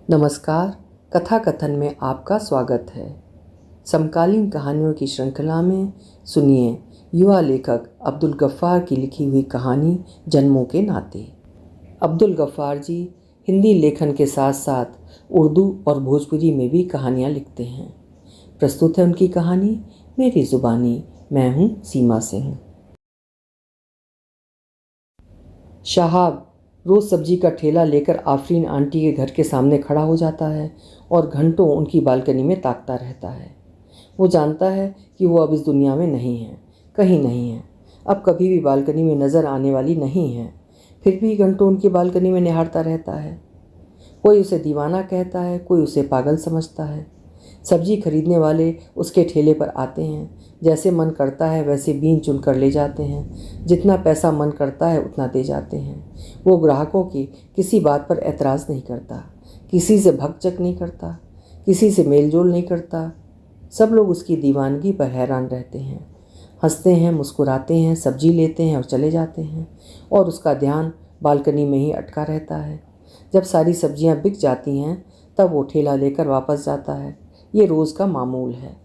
नमस्कार। कथा कथन में आपका स्वागत है। समकालीन कहानियों की श्रृंखला में सुनिए युवा लेखक अब्दुल गफ्फार की लिखी हुई कहानी जन्मों के नाते। अब्दुल गफ्फार जी हिंदी लेखन के साथ साथ उर्दू और भोजपुरी में भी कहानियाँ लिखते हैं। प्रस्तुत है उनकी कहानी मेरी ज़ुबानी। मैं हूँ सीमा सिंह। शहाब रोज़ सब्जी का ठेला लेकर आफरीन आंटी के घर के सामने खड़ा हो जाता है और घंटों उनकी बालकनी में ताकता रहता है। वो जानता है कि वो अब इस दुनिया में नहीं है, कहीं नहीं है, अब कभी भी बालकनी में नज़र आने वाली नहीं है। फिर भी घंटों उनकी बालकनी में निहारता रहता है। कोई उसे दीवाना कहता है, कोई उसे पागल समझता है। सब्जी खरीदने वाले उसके ठेले पर आते हैं, जैसे मन करता है वैसे बीन चुन कर ले जाते हैं, जितना पैसा मन करता है उतना दे जाते हैं। वो ग्राहकों की किसी बात पर एतराज़ नहीं करता, किसी से भगचक नहीं करता, किसी से मेलजोल नहीं करता। सब लोग उसकी दीवानगी पर हैरान रहते हैं, हंसते हैं, मुस्कुराते हैं, सब्जी लेते हैं और चले जाते हैं, और उसका ध्यान बालकनी में ही अटका रहता है। जब सारी सब्जियां बिक जाती हैं तब वो ठेला लेकर वापस जाता है। ये रोज़ का मामूल है।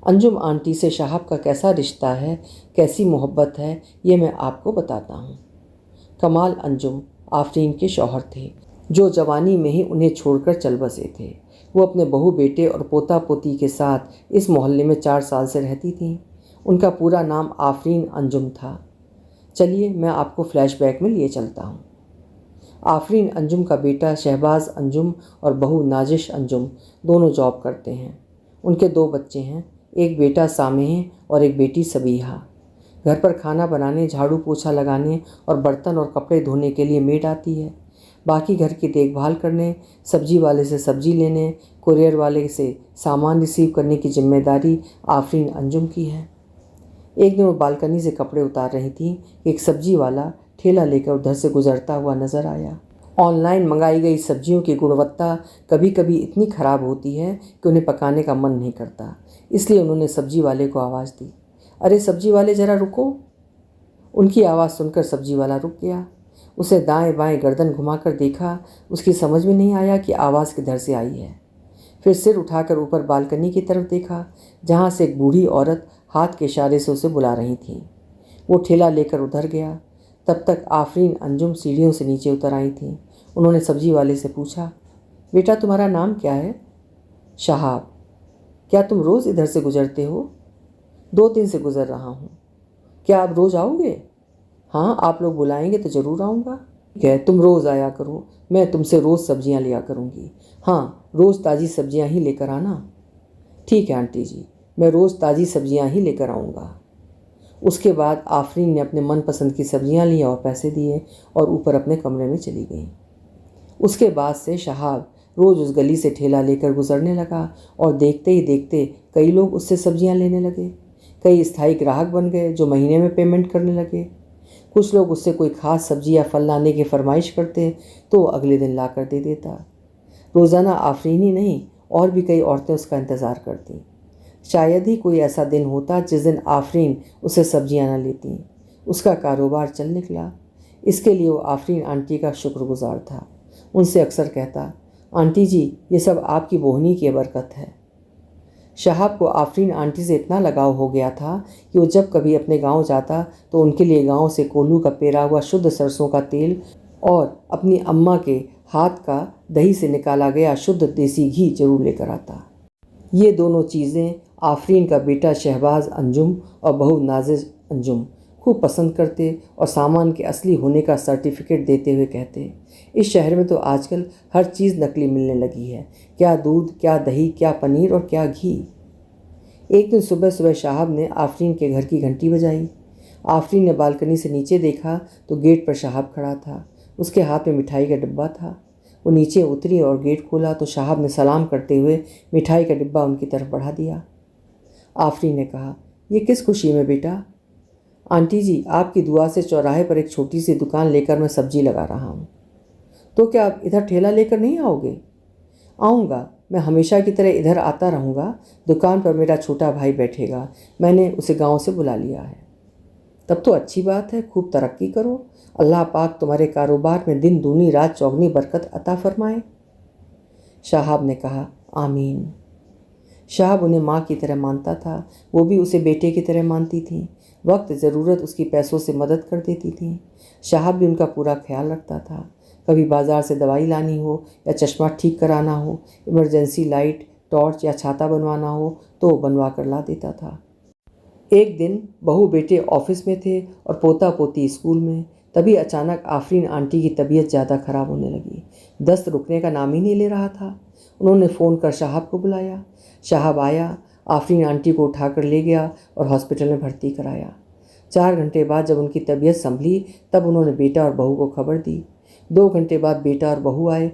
अंजुम आंटी से शहाब का कैसा रिश्ता है, कैसी मोहब्बत है, ये मैं आपको बताता हूँ। कमाल अंजुम आफरीन के शौहर थे, जो जवानी में ही उन्हें छोड़कर चल बसे थे। वो अपने बहू बेटे और पोता पोती के साथ इस मोहल्ले में 4 साल से रहती थीं। उनका पूरा नाम आफरीन अंजुम था। चलिए मैं आपको फ्लैशबैक में लिए चलता हूँ। आफरीन अंजुम का बेटा शहबाज अंजुम और बहू नाजिश अंजुम दोनों जॉब करते हैं। उनके 2 बच्चे हैं, एक बेटा सामेह और एक बेटी सबीहा। घर पर खाना बनाने, झाड़ू पोछा लगाने और बर्तन और कपड़े धोने के लिए मेड आती है। बाकी घर की देखभाल करने, सब्जी वाले से सब्जी लेने, कुरियर वाले से सामान रिसीव करने की जिम्मेदारी आफरीन अंजुम की है। एक दिन वो बालकनी से कपड़े उतार रही थी कि एक सब्जी वाला ठेला लेकर उधर से गुजरता हुआ नजर आया। ऑनलाइन मंगाई गई सब्जियों की गुणवत्ता कभी कभी इतनी ख़राब होती है कि उन्हें पकाने का मन नहीं करता। इसलिए उन्होंने सब्जी वाले को आवाज़ दी, अरे सब्जी वाले ज़रा रुको। उनकी आवाज़ सुनकर सब्जी वाला रुक गया। उसे दाएं बाएं गर्दन घुमाकर देखा। उसकी समझ में नहीं आया कि आवाज़ किधर से आई है। फिर सिर उठाकर ऊपर बालकनी की तरफ देखा, जहाँ से एक बूढ़ी औरत हाथ के इशारे से उसे बुला रही थी। वो ठेला लेकर उधर गया। तब तक आफरीन अंजुम सीढ़ियों से नीचे उतर आई थी। उन्होंने सब्जी वाले से पूछा, बेटा तुम्हारा नाम क्या है? शहाब। क्या तुम रोज़ इधर से गुजरते हो? 2 दिन से गुजर रहा हूँ। क्या आप रोज़ आओगे? हाँ, आप लोग बुलाएंगे तो ज़रूर आऊँगा। ठीक है, तुम रोज़ आया करो, मैं तुमसे रोज़ सब्जियाँ लिया करूँगी। हाँ, रोज़ ताज़ी सब्जियाँ ही लेकर आना। ठीक है आंटी जी, मैं रोज़ ताज़ी सब्जियाँ ही लेकर आऊँगा। उसके बाद आफरीन ने अपने मनपसंद की सब्जियां ली और पैसे दिए और ऊपर अपने कमरे में चली गई। उसके बाद से शहाब रोज़ उस गली से ठेला लेकर गुजरने लगा और देखते ही देखते कई लोग उससे सब्जियां लेने लगे। कई स्थायी ग्राहक बन गए जो महीने में पेमेंट करने लगे। कुछ लोग उससे कोई ख़ास सब्जी या फल लाने की फरमाइश करते तो वो अगले दिन ला कर दे देता। रोज़ाना आफरीन ही नहीं, और भी कई औरतें उसका इंतज़ार करती। शायद ही कोई ऐसा दिन होता जिस दिन आफरीन उसे सब्जियां न लेती। उसका कारोबार चल निकला। इसके लिए वो आफरीन आंटी का शुक्रगुजार था। उनसे अक्सर कहता, आंटी जी ये सब आपकी बोहनी की बरकत है। शहाब को आफरीन आंटी से इतना लगाव हो गया था कि वो जब कभी अपने गांव जाता तो उनके लिए गांव से कोल्हू का पेरा हुआ शुद्ध सरसों का तेल और अपनी अम्मा के हाथ का दही से निकाला गया शुद्ध देसी घी जरूर लेकर आता। ये दोनों चीज़ें आफरीन का बेटा शहबाज अंजुम और बहू नाजिश अंजुम खूब पसंद करते और सामान के असली होने का सर्टिफिकेट देते हुए कहते, इस शहर में तो आजकल हर चीज़ नकली मिलने लगी है, क्या दूध, क्या दही, क्या पनीर और क्या घी। एक दिन सुबह सुबह शहाब ने आफरीन के घर की घंटी बजाई। आफरीन ने बालकनी से नीचे देखा तो गेट पर शहाब खड़ा था। उसके हाथ में मिठाई का डिब्बा था। वो नीचे उतरी और गेट खोला तो शहाब ने सलाम करते हुए मिठाई का डिब्बा उनकी तरफ बढ़ा दिया। आफरीन ने कहा, ये किस खुशी में बेटा? आंटी जी आपकी दुआ से चौराहे पर एक छोटी सी दुकान लेकर मैं सब्जी लगा रहा हूँ। तो क्या आप इधर ठेला लेकर नहीं आओगे? आऊँगा, मैं हमेशा की तरह इधर आता रहूँगा। दुकान पर मेरा छोटा भाई बैठेगा, मैंने उसे गांव से बुला लिया है। तब तो अच्छी बात है, खूब तरक्की करो। अल्लाह पाक तुम्हारे कारोबार में दिन दूनी रात चौगनी बरकत अता फरमाए। शाहाब ने कहा, आमीन। शाहाब उन्हें माँ की तरह मानता था, वो भी उसे बेटे की तरह मानती थी। वक्त ज़रूरत उसकी पैसों से मदद कर देती थी। शाहाब भी उनका पूरा ख्याल रखता था। कभी बाज़ार से दवाई लानी हो या चश्मा ठीक कराना हो, इमरजेंसी लाइट, टॉर्च या छाता बनवाना हो तो वो बनवा कर ला देता था। एक दिन बहू बेटे ऑफिस में थे और पोता पोती स्कूल में। तभी अचानक आफरीन आंटी की तबीयत ज़्यादा ख़राब होने लगी। दस्त रुकने का नाम ही नहीं ले रहा था। उन्होंने फ़ोन कर शाहाब को बुलाया। शाहाब आया, आफरीन आंटी को उठाकर ले गया और हॉस्पिटल में भर्ती कराया। 4 घंटे बाद जब उनकी तबीयत संभली तब उन्होंने बेटा और बहू को खबर दी। 2 घंटे बाद बेटा और बहू आए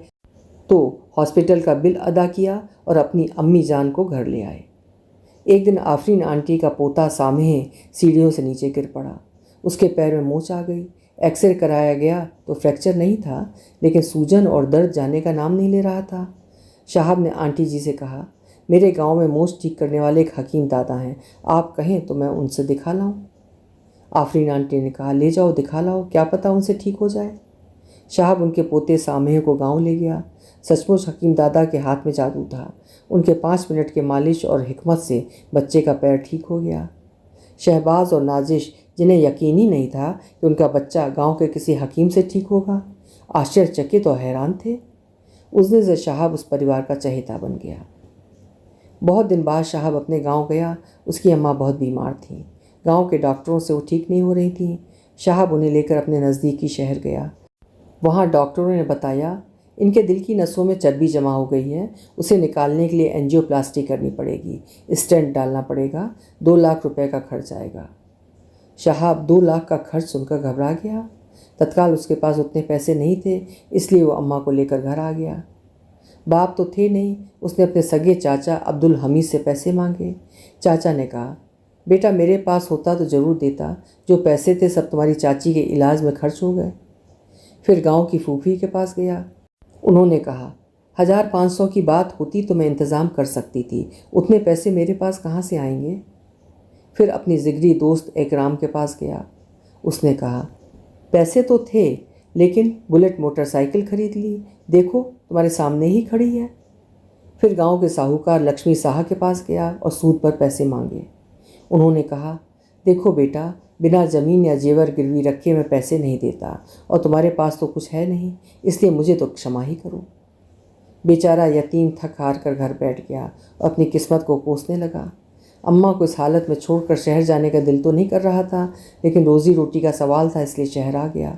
तो हॉस्पिटल का बिल अदा किया और अपनी अम्मी जान को घर ले आए। एक दिन आफरीन आंटी का पोता सामेह सीढ़ियों से नीचे गिर पड़ा। उसके पैर में मोच आ गई। एक्सरे कराया गया तो फ्रैक्चर नहीं था, लेकिन सूजन और दर्द जाने का नाम नहीं ले रहा था। शाहाब ने आंटी जी से कहा, मेरे गांव में मोच ठीक करने वाले एक हकीम दादा हैं, आप कहें तो मैं उनसे दिखा लाऊं। आफरीन आंटी ने कहा, ले जाओ दिखा लाओ, क्या पता उनसे ठीक हो जाए। शाहाब उनके पोते सामेह को गांव ले गया। सचमुच हकीम दादा के हाथ में जादू था। उनके 5 मिनट के मालिश और हिकमत से बच्चे का पैर ठीक हो गया। शहबाज और नाजिश, जिन्हें यकीन ही नहीं था कि उनका बच्चा गांव के किसी हकीम से ठीक होगा, आश्चर्यचकित और हैरान थे। उस दिन से शाहाब उस परिवार का चहेता बन गया। बहुत दिन बाद शाहाब अपने गांव गया। उसकी अम्मा बहुत बीमार थी। गांव के डॉक्टरों से वो ठीक नहीं हो रही थी। शाहाब उन्हें लेकर अपने नज़दीकी शहर गया। वहाँ डॉक्टरों ने बताया, इनके दिल की नसों में चर्बी जमा हो गई है, उसे निकालने के लिए एंजियोप्लास्टी करनी पड़ेगी, स्टेंट डालना पड़ेगा, 2 लाख रुपए का खर्च आएगा। शाहाब 2 लाख का खर्च सुनकर घबरा गया। तत्काल उसके पास उतने पैसे नहीं थे, इसलिए वो अम्मा को लेकर घर आ गया। बाप तो थे नहीं। उसने अपने सगे चाचा अब्दुल हमीद से पैसे मांगे। चाचा ने कहा, बेटा मेरे पास होता तो ज़रूर देता, जो पैसे थे सब तुम्हारी चाची के इलाज में खर्च हो गए। फिर गांव की फूफी के पास गया। उन्होंने कहा, 1500 की बात होती तो मैं इंतज़ाम कर सकती थी, उतने पैसे मेरे पास कहाँ से आएंगे। फिर अपनी जिगरी दोस्त एकराम के पास गया। उसने कहा, पैसे तो थे लेकिन बुलेट मोटरसाइकिल खरीद ली, देखो तुम्हारे सामने ही खड़ी है। फिर गांव के साहूकार लक्ष्मी शाह के पास गया और सूद पर पैसे मांगे। उन्होंने कहा, देखो बेटा, बिना ज़मीन या जेवर गिरवी रखे मैं पैसे नहीं देता और तुम्हारे पास तो कुछ है नहीं, इसलिए मुझे तो क्षमा ही करो। बेचारा यतीम थक हार कर घर बैठ गया और अपनी किस्मत को कोसने लगा। अम्मा को इस हालत में छोड़कर शहर जाने का दिल तो नहीं कर रहा था, लेकिन रोज़ी रोटी का सवाल था, इसलिए शहर आ गया।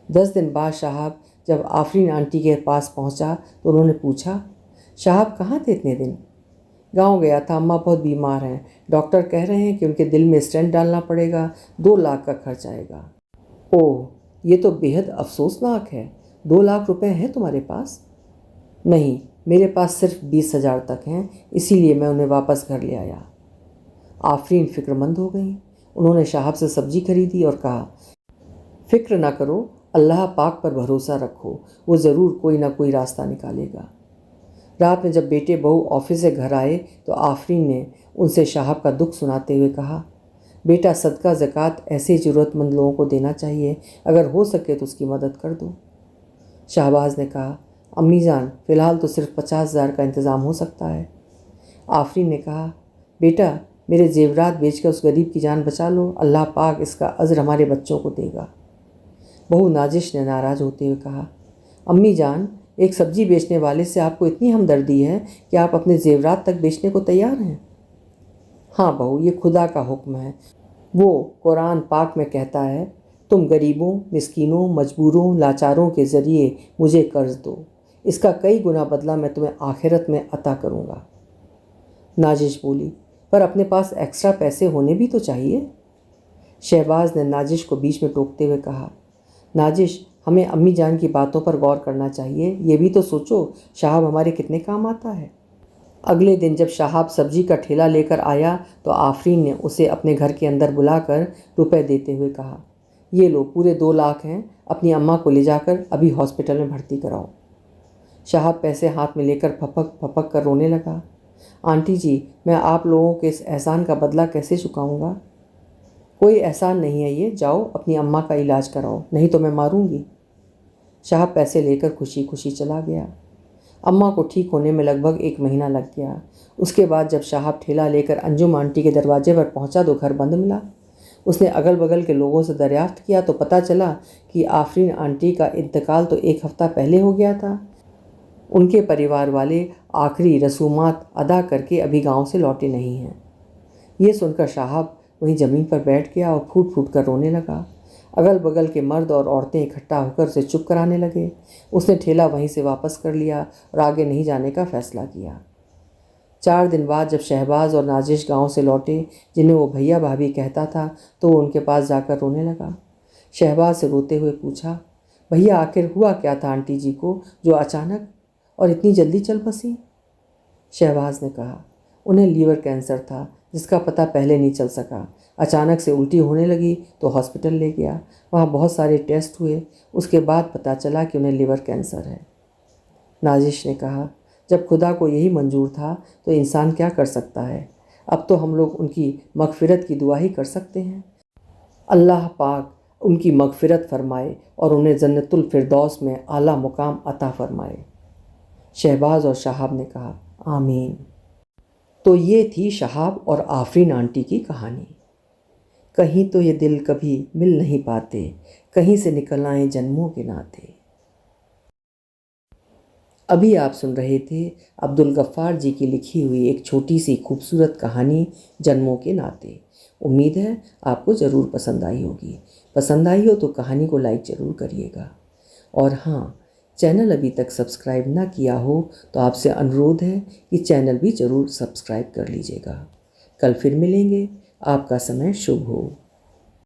10 दिन बाद शाहाब जब आफरीन आंटी के पास पहुंचा तो उन्होंने पूछा, शाहाब कहाँ थे इतने दिन। गांव गया था, अम्मा बहुत बीमार हैं, डॉक्टर कह रहे हैं कि उनके दिल में स्टेंट डालना पड़ेगा, 2 लाख का खर्च आएगा। ओह, ये तो बेहद अफसोसनाक है। 2 लाख रुपए हैं तुम्हारे पास? नहीं, मेरे पास सिर्फ 20,000 तक हैं, इसीलिए मैं उन्हें वापस घर ले आया। आफरीन फिक्रमंद हो गई। उन्होंने शाहाब से सब्जी खरीदी और कहा, फिक्र ना करो, अल्लाह पाक पर भरोसा रखो, वो ज़रूर कोई ना कोई रास्ता निकालेगा। रात में जब बेटे बहू ऑफिस से घर आए तो आफरीन ने उनसे शाहाब का दुख सुनाते हुए कहा, बेटा सदका ज़कात ऐसे ज़रूरतमंद लोगों को देना चाहिए, अगर हो सके तो उसकी मदद कर दो। शाहबाज ने कहा, अम्मी जान, फ़िलहाल तो सिर्फ 50,000 का इंतज़ाम हो सकता है। आफरीन ने कहा, बेटा मेरे जेवरात बेचकर उस गरीब की जान बचा लो, अल्लाह पाक इसका अज़्र हमारे बच्चों को देगा। बहू नाजिश ने नाराज़ होते हुए कहा, अम्मी जान, एक सब्जी बेचने वाले से आपको इतनी हमदर्दी है कि आप अपने जेवरात तक बेचने को तैयार हैं। हाँ बहू, ये खुदा का हुक्म है। वो कुरान पाक में कहता है, तुम गरीबों, मिस्कीनों, मजबूरों, लाचारों के ज़रिए मुझे कर्ज दो, इसका कई गुना बदला मैं तुम्हें आखिरत में अता करूँगा। नाजिश बोली, पर अपने पास एक्स्ट्रा पैसे होने भी तो चाहिए। शहबाज ने नाजिश को बीच में टोकते हुए कहा, नाजिश, हमें अम्मी जान की बातों पर गौर करना चाहिए, ये भी तो सोचो शाहाब हमारे कितने काम आता है। अगले दिन जब शाहाब सब्जी का ठेला लेकर आया तो आफरीन ने उसे अपने घर के अंदर बुलाकर रुपए देते हुए कहा, ये लो पूरे 2 लाख हैं, अपनी अम्मा को ले जाकर अभी हॉस्पिटल में भर्ती कराओ। शाहाब पैसे हाथ में लेकर फपक फपक कर रोने लगा। आंटी जी, मैं आप लोगों के इस एहसान का बदला कैसे चुकाऊंगा। कोई एहसान नहीं है ये, जाओ अपनी अम्मा का इलाज कराओ, नहीं तो मैं मारूंगी। शाहाब पैसे लेकर खुशी खुशी चला गया। अम्मा को ठीक होने में लगभग 1 महीना लग गया। उसके बाद जब शाहाब ठेला लेकर अंजुम आंटी के दरवाजे पर पहुंचा तो घर बंद मिला। उसने अगल बगल के लोगों से दरियाफ्त किया तो पता चला कि आफरीन आंटी का इंतकाल तो 1 हफ्ता पहले हो गया था। उनके परिवार वाले आखिरी रसूमात अदा करके अभी गांव से लौटे नहीं हैं। ये सुनकर शाहाब वहीं ज़मीन पर बैठ गया और फूट फूट कर रोने लगा। अगल बगल के मर्द और औरतें इकट्ठा होकर उसे चुप कराने लगे। उसने ठेला वहीं से वापस कर लिया और आगे नहीं जाने का फैसला किया। 4 दिन बाद जब शहबाज और नाजिश गांव से लौटे, जिन्हें वो भैया भाभी कहता था, तो वो उनके पास जाकर रोने लगा। शहबाज से रोते हुए पूछा, भैया आखिर हुआ क्या था आंटी जी को जो अचानक और इतनी जल्दी चल बसी? शहबाज ने कहा, उन्हें लीवर कैंसर था जिसका पता पहले नहीं चल सका। अचानक से उल्टी होने लगी तो हॉस्पिटल ले गया। वहाँ बहुत सारे टेस्ट हुए, उसके बाद पता चला कि उन्हें लीवर कैंसर है। नाजिश ने कहा, जब खुदा को यही मंजूर था तो इंसान क्या कर सकता है। अब तो हम लोग उनकी मगफिरत की दुआ ही कर सकते हैं। अल्लाह पाक उनकी मगफिरत फरमाए और उन्हें जन्नतुल फिरदौस में आला मुकाम अता फरमाए। शहबाज और शाहाब ने कहा, आमीन। तो ये थी शहाब और आफरीन आंटी की कहानी। कहीं तो ये दिल कभी मिल नहीं पाते, कहीं से निकल आए जन्मों के नाते। अभी आप सुन रहे थे अब्दुल गफ्फार जी की लिखी हुई एक छोटी सी खूबसूरत कहानी जन्मों के नाते। उम्मीद है आपको ज़रूर पसंद आई होगी। पसंद आई हो तो कहानी को लाइक ज़रूर करिएगा। और हाँ, चैनल अभी तक सब्सक्राइब ना किया हो तो आपसे अनुरोध है कि चैनल भी ज़रूर सब्सक्राइब कर लीजिएगा। कल फिर मिलेंगे। आपका समय शुभ हो।